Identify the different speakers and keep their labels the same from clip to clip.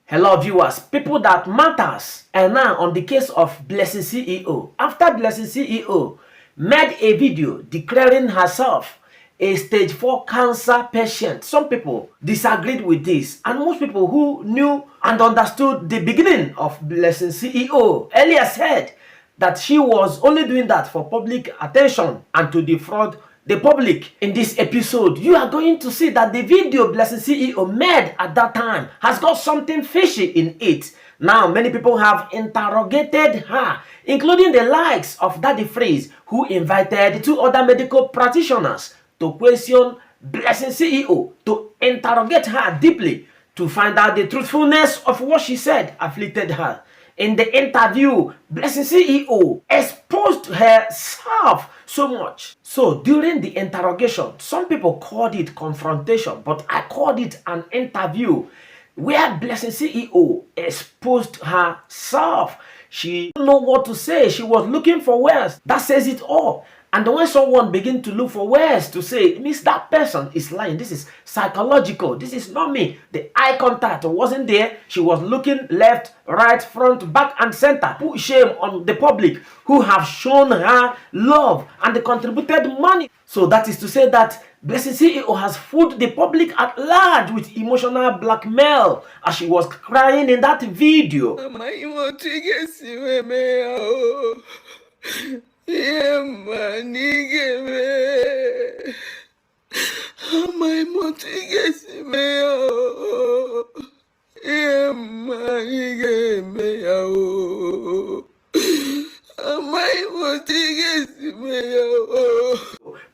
Speaker 1: Hello viewers, people that matters. And now on the case of Blessing CEO. After Blessing CEO made a video declaring herself a stage 4 cancer patient. Some people disagreed with this, and most people who knew and understood the beginning of Blessing CEO earlier said that she was only doing that for public attention and to defraud the public. In this episode, you are going to see that the video Blessing CEO made at that time has got something fishy in it. Now, many people have interrogated her, including the likes of Daddy Freeze, who invited two other medical practitioners to question Blessing CEO, to interrogate her deeply, to find out the truthfulness of what she said afflicted her. In the interview, Blessing CEO exposed herself so much. So during the interrogation, some people called it confrontation, but I called it an interview where Blessing CEO exposed herself. She didn't know what to say. She was looking for words. That says it all. And when someone begins to look for words to say, it means that person is lying. This is psychological. This is not me. The eye contact wasn't there. She was looking left, right, front, back, and center. Put shame on the public who have shown her love and they contributed money. So that is to say that Blessing CEO has fooled the public at large with emotional blackmail as she was crying in that video.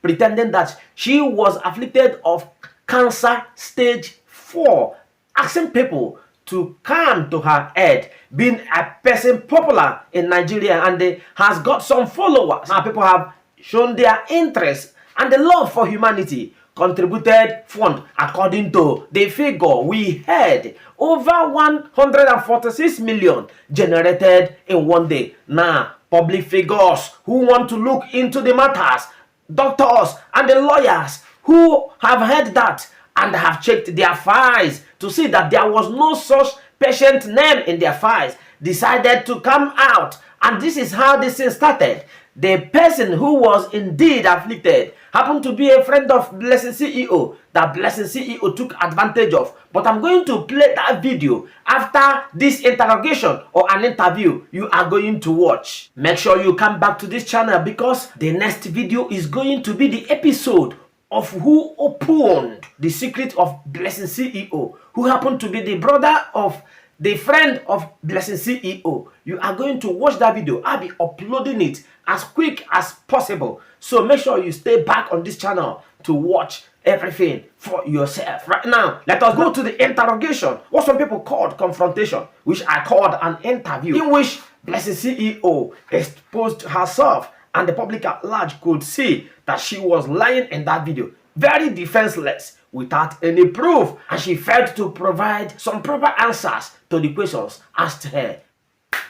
Speaker 1: Pretending that she was afflicted of cancer stage 4, asking people to come to her aid, being a person popular in Nigeria and has got some followers. Now people have shown their interest and the love for humanity, contributed fund according to the figure we had, over 146 million generated in one day. Now public figures who want to look into the matters, doctors and the lawyers who have heard that and have checked their files to see that there was no such patient name in their files, decided to come out. And this is how this thing started. The person who was indeed afflicted happened to be a friend of Blessing CEO that Blessing CEO took advantage of. But I'm going to play that video after this interrogation or an interview you are going to watch. Make sure you come back to this channel because the next video is going to be the episode of who opened the secret of Blessing CEO, who happened to be the brother of the friend of Blessing CEO. You are going to watch that video. I'll be uploading it as quick as possible. So make sure you stay back on this channel to watch everything for yourself. Right now, let us go to the interrogation, what some people called confrontation, which I called an interview, in which Blessing CEO exposed herself and the public at large could see that she was lying in that video, very defenseless, without any proof, and she failed to provide some proper answers to the questions asked her.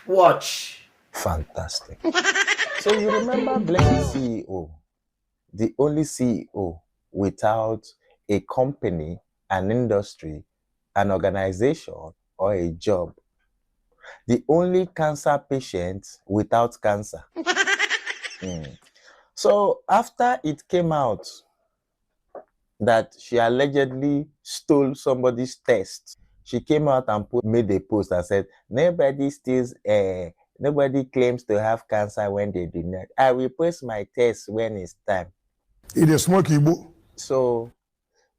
Speaker 1: Watch.
Speaker 2: Fantastic. So you remember Blessing CEO, the only CEO without a company, an industry, an organization, or a job. The only cancer patient without cancer. So after it came out that she allegedly stole somebody's test, she came out and made a post and said, nobody claims to have cancer when they did not. I will post my test when it's time.
Speaker 3: It is smoking.
Speaker 2: So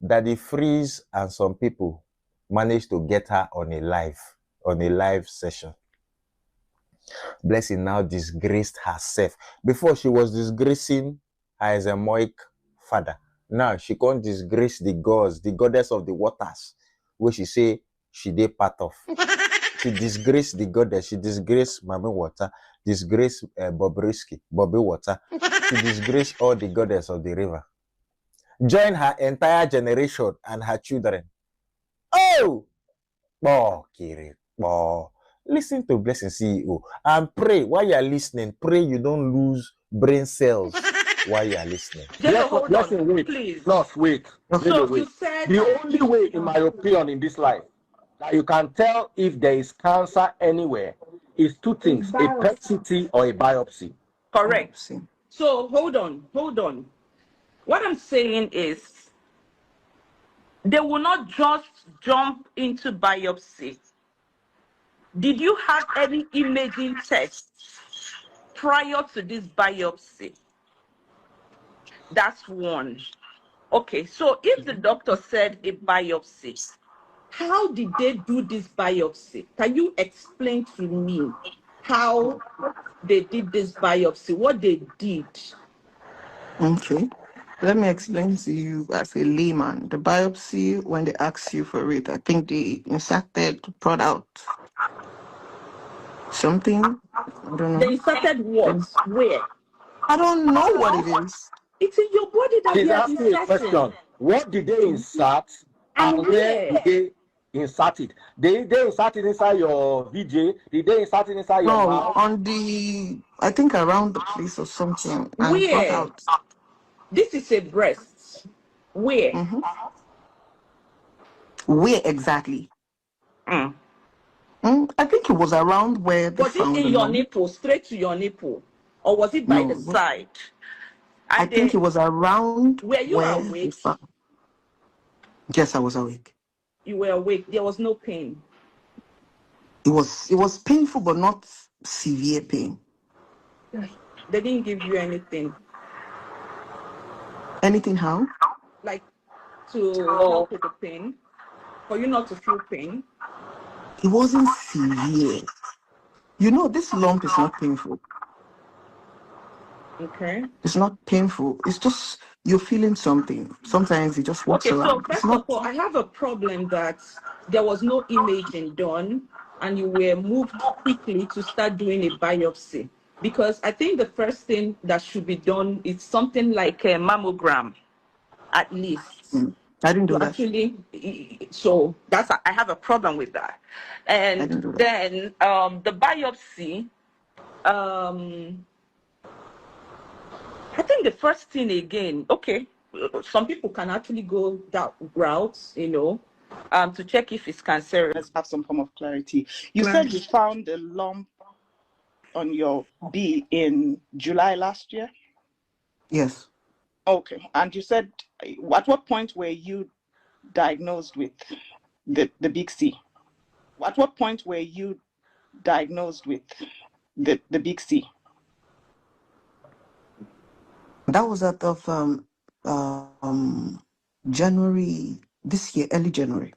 Speaker 2: Daddy Freeze and some people managed to get her on a live session. Blessing now disgraced herself. Before she was disgracing her as a Moik father. Now she can't disgrace the gods, the goddess of the waters, where she say she did part of. She disgraced the goddess. She disgraced Mami Water, disgraced Bobrisky, Bobby Water. She disgraced all the goddess of the river. Join her entire generation and her children. Oh, Kiri, listen to Blessing CEO and pray while you are listening. Pray you don't lose brain cells while you are listening.
Speaker 4: Blessing, wait. Please. Wait.
Speaker 5: The only way, in my opinion, in this life,
Speaker 4: that you can tell if there is cancer anywhere is two things: a PET CT or a biopsy.
Speaker 5: Correct.
Speaker 6: Biopsy.
Speaker 5: So hold on. What I'm saying is they will not just jump into biopsy. Did you have any imaging tests prior to this biopsy? That's one. Okay, so if the doctor said a biopsy, how did they do this biopsy? Can you explain to me how they did this biopsy, what they did?
Speaker 6: Okay. Let me explain to you as a layman. The biopsy, when they ask you for it, I think they inserted, brought out something. I don't
Speaker 5: They
Speaker 6: know.
Speaker 5: inserted what? Where?
Speaker 6: I don't know what it is.
Speaker 5: It's in your body that
Speaker 4: She's
Speaker 5: they are
Speaker 4: asking a
Speaker 5: inserting.
Speaker 4: question: what did they insert, and
Speaker 5: And
Speaker 4: where
Speaker 5: where?
Speaker 4: did they insert it? Did they insert it inside your VJ? Did they insert it inside your
Speaker 6: No,
Speaker 4: mouth?
Speaker 6: on the, I think around the place or something, and brought
Speaker 5: Where?
Speaker 6: out.
Speaker 5: This is a breast. Where?
Speaker 6: Mhm. Where exactly?
Speaker 5: Mm.
Speaker 6: I think it was around where they
Speaker 5: Was it
Speaker 6: found the
Speaker 5: in your
Speaker 6: lump.
Speaker 5: nipple, straight to your nipple? Or was it by the
Speaker 6: No,
Speaker 5: side?
Speaker 6: I
Speaker 5: And
Speaker 6: think it was around
Speaker 5: were you
Speaker 6: where they
Speaker 5: awake?
Speaker 6: found. Yes, I was awake.
Speaker 5: You were awake. There was no pain.
Speaker 6: It was painful, but not severe pain.
Speaker 5: They didn't give you anything.
Speaker 6: Anything how?
Speaker 5: Like to help with the pain. For you not to feel pain.
Speaker 6: It wasn't severe. You know, this lump is not painful.
Speaker 5: Okay.
Speaker 6: It's not painful. It's just you're feeling something. Sometimes it just walks
Speaker 5: Okay, so
Speaker 6: around. It's
Speaker 5: first of
Speaker 6: not.
Speaker 5: all, I have a problem that there was no imaging done and you were moved quickly to start doing a biopsy. Because I think the first thing that should be done is something like a mammogram, at least.
Speaker 6: I didn't
Speaker 5: To
Speaker 6: do that.
Speaker 5: actually, so that's, I have a problem with that.
Speaker 6: I didn't
Speaker 5: And
Speaker 6: do that.
Speaker 5: then the biopsy, I think the first thing again, okay, some people can actually go that route, to check if it's cancerous.
Speaker 7: Let's have some form of clarity. You said you found a lump on your B in July last year?
Speaker 6: Yes.
Speaker 7: Okay. And you said, at what point were you diagnosed with the big C? At what point were you diagnosed with the big C?
Speaker 6: That was out of January this year, early January.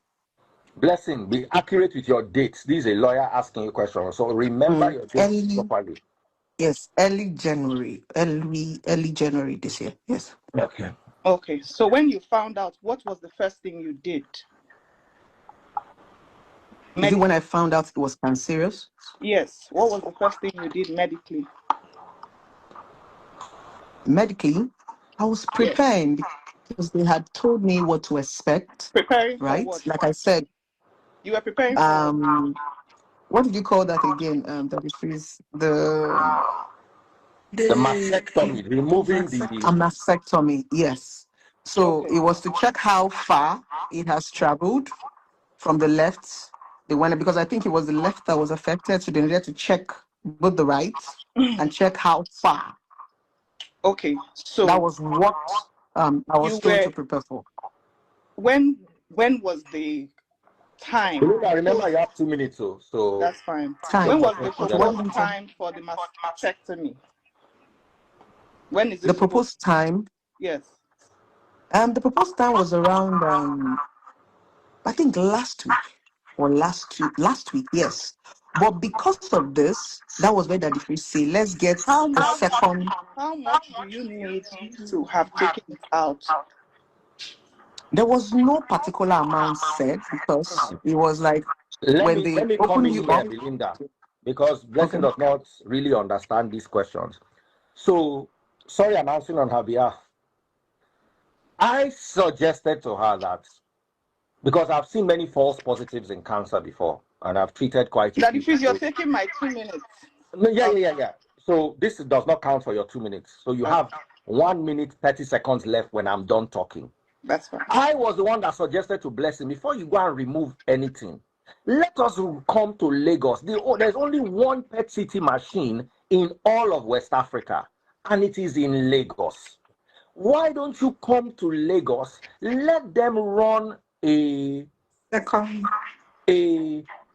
Speaker 4: Blessing, be accurate with your dates. This is a lawyer asking you a question, so remember your dates properly.
Speaker 6: Yes, early January this year. Yes.
Speaker 4: Okay.
Speaker 7: Okay. So when you found out, what was the first thing you did?
Speaker 6: Is it when I found out it was cancerous?
Speaker 7: Yes. What was the first thing you did medically?
Speaker 6: Medically, I was preparing because they had told me what to expect.
Speaker 7: Preparing
Speaker 6: right?
Speaker 7: for what?
Speaker 6: Like I said,
Speaker 7: You were preparing for what?
Speaker 6: what did you call that again? That is freeze
Speaker 4: The mastectomy, removing
Speaker 6: a mastectomy. Yes. So
Speaker 7: Okay.
Speaker 6: it was to check how far it has traveled from the left. They wanted, because I think it was the left that was affected, so they needed to check both the right and check how far.
Speaker 7: Okay. So
Speaker 6: that was what I was told to prepare for.
Speaker 7: When was the time?
Speaker 4: Remember, you have 2 minutes, so
Speaker 7: that's fine.
Speaker 6: Time.
Speaker 7: When was the
Speaker 6: Okay,
Speaker 7: proposed time for the mastectomy? When is
Speaker 6: the proposed time?
Speaker 7: Yes.
Speaker 6: The proposed time was around I think last week, yes. But because of this, that was where the free say, let's get a second.
Speaker 7: How much do you need to have taken it out?
Speaker 6: There was no particular amount said because it was like
Speaker 4: let me come in here,
Speaker 6: up,
Speaker 4: Belinda, because Blessing does not really understand these questions. So, sorry, I'm answering on her behalf. I suggested to her that, because I've seen many false positives in cancer before, and I've treated quite a few.
Speaker 7: That you're taking my 2 minutes.
Speaker 4: No, yeah. So this does not count for your 2 minutes. So you have 1 minute, 30 seconds left when I'm done talking.
Speaker 7: That's fine.
Speaker 4: I was the one that suggested to Blessing, before you go and remove anything, Let us come to Lagos. There's only one PET-CT machine in all of West Africa, and it is in Lagos. Why don't you come to Lagos? Let them run a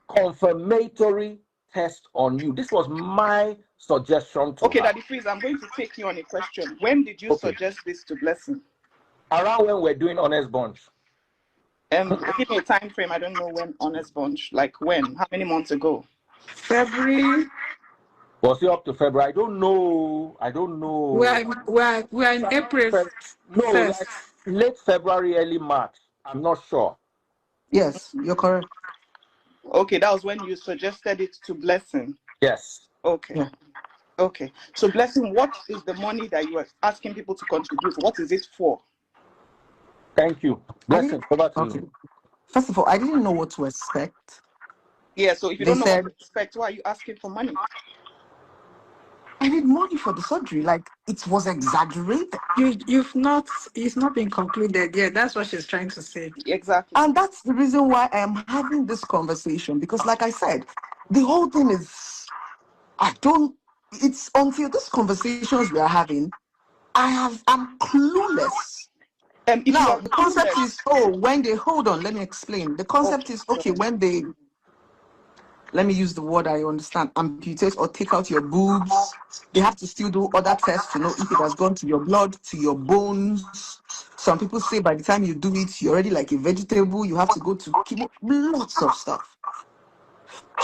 Speaker 4: confirmatory test on you. This was my suggestion to
Speaker 7: Okay,
Speaker 4: her.
Speaker 7: Daddy Freeze, I'm going to take you on a question. When did you suggest this to Blessing?
Speaker 4: Around when we're doing Honest Bunch.
Speaker 7: Give me a time frame. I don't know when Honest Bunch. Like when? How many months ago?
Speaker 8: February.
Speaker 4: Was it up to February? I don't know.
Speaker 8: We're in April.
Speaker 4: No,
Speaker 8: first.
Speaker 4: like late February, early March. I'm not sure.
Speaker 6: Yes, you're correct.
Speaker 7: Okay, that was when you suggested it to Blessing.
Speaker 4: Yes.
Speaker 7: Okay.
Speaker 6: Yeah.
Speaker 7: Okay. So Blessing, what is the money that you are asking people to contribute? What is it for?
Speaker 4: Thank you. Blessing, over to
Speaker 6: Okay.
Speaker 4: you.
Speaker 6: First of all, I didn't know what to expect.
Speaker 7: Yeah, so if you
Speaker 6: They
Speaker 7: don't know
Speaker 6: said
Speaker 7: what to expect, why are you asking for money?
Speaker 6: I need money for the surgery. Like it was exaggerated.
Speaker 8: It's not been concluded yet. That's what she's trying to say.
Speaker 7: Exactly.
Speaker 6: And that's the reason why I am having this conversation. Because like I said, the whole thing is it's until these conversations we are having, I'm clueless.
Speaker 7: If you
Speaker 6: Now
Speaker 7: are
Speaker 6: the concept
Speaker 7: clueless,
Speaker 6: is hold on, let me explain. The concept is when they, let me use the word I understand, amputate or take out your boobs, they have to still do other tests to know if it has gone to your blood, to your bones. Some people say by the time you do it, you're already like a vegetable, you have to go to chemo, lots of stuff.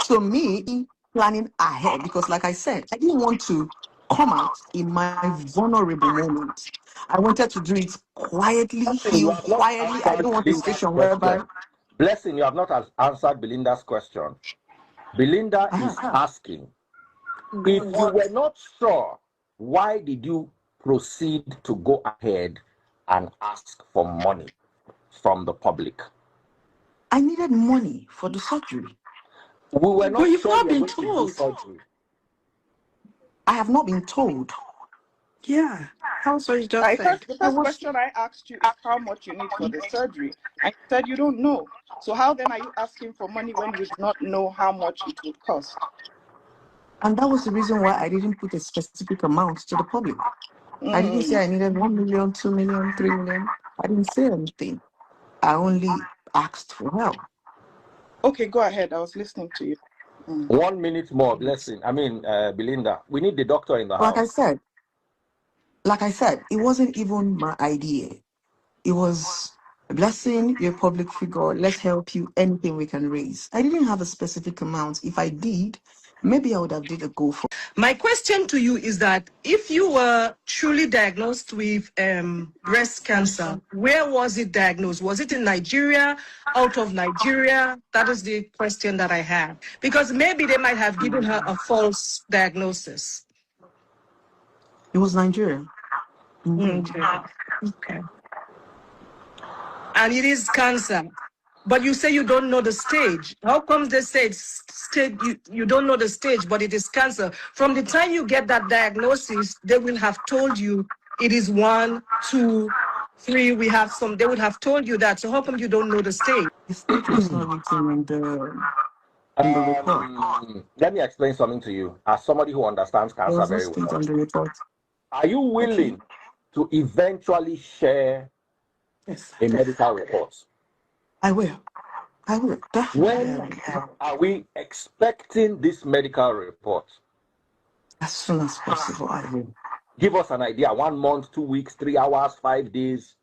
Speaker 6: So me planning ahead, because like I said, I didn't want to come out in my vulnerable moment. I wanted to do it quietly, heal quietly. I don't want a situation whereby
Speaker 4: Blessing, you have not answered Belinda's question. Belinda is asking, if you were not sure, why did you proceed to go ahead and ask for money from the public?
Speaker 6: I needed money for the surgery.
Speaker 4: We were not
Speaker 8: But you've
Speaker 4: sure
Speaker 8: not
Speaker 4: you
Speaker 8: been
Speaker 4: were going to do
Speaker 8: told.
Speaker 4: surgery.
Speaker 6: I have not been told.
Speaker 8: Yeah, that's what you just said.
Speaker 7: the first question I asked you is how much you need for the surgery. And you said you don't know. So how then are you asking for money when you do not know how much it would cost?
Speaker 6: And that was the reason why I didn't put a specific amount to the public. I didn't say I needed 1 million, 2 million, 3 million. I didn't say anything. I only asked for help.
Speaker 7: Okay, go ahead. I was listening to you.
Speaker 4: 1 minute more, Blessing. Belinda, we need the doctor in the
Speaker 6: Like
Speaker 4: house.
Speaker 6: I said, it wasn't even my idea. It was a Blessing, you're a public figure. Let's help you. Anything we can raise. I didn't have a specific amount. If I did, maybe I would have did a go for.
Speaker 9: My question to you is that if you were truly diagnosed with breast cancer, where was it diagnosed? Was it in Nigeria, out of Nigeria? That is the question that I have. Because maybe they might have given her a false diagnosis.
Speaker 6: It was Nigeria.
Speaker 9: Okay. And it is cancer. But you say you don't know the stage. How comes they say you don't know the stage, but it is cancer? From the time you get that diagnosis, they will have told you it is 1, 2, 3. They would have told you that. So how come you don't know the stage?
Speaker 6: The stage was not written in the report.
Speaker 4: Let me explain something to you. As somebody who understands
Speaker 6: There
Speaker 4: cancer
Speaker 6: was no
Speaker 4: very
Speaker 6: stage
Speaker 4: well,
Speaker 6: on the report.
Speaker 4: are you willing to eventually share
Speaker 6: Yes,
Speaker 4: a medical report?
Speaker 6: I will. Definitely.
Speaker 4: When are we expecting this medical report?
Speaker 6: As soon as possible, I will.
Speaker 4: Give us an idea. 1 month, 2 weeks, 3 hours, 5 days.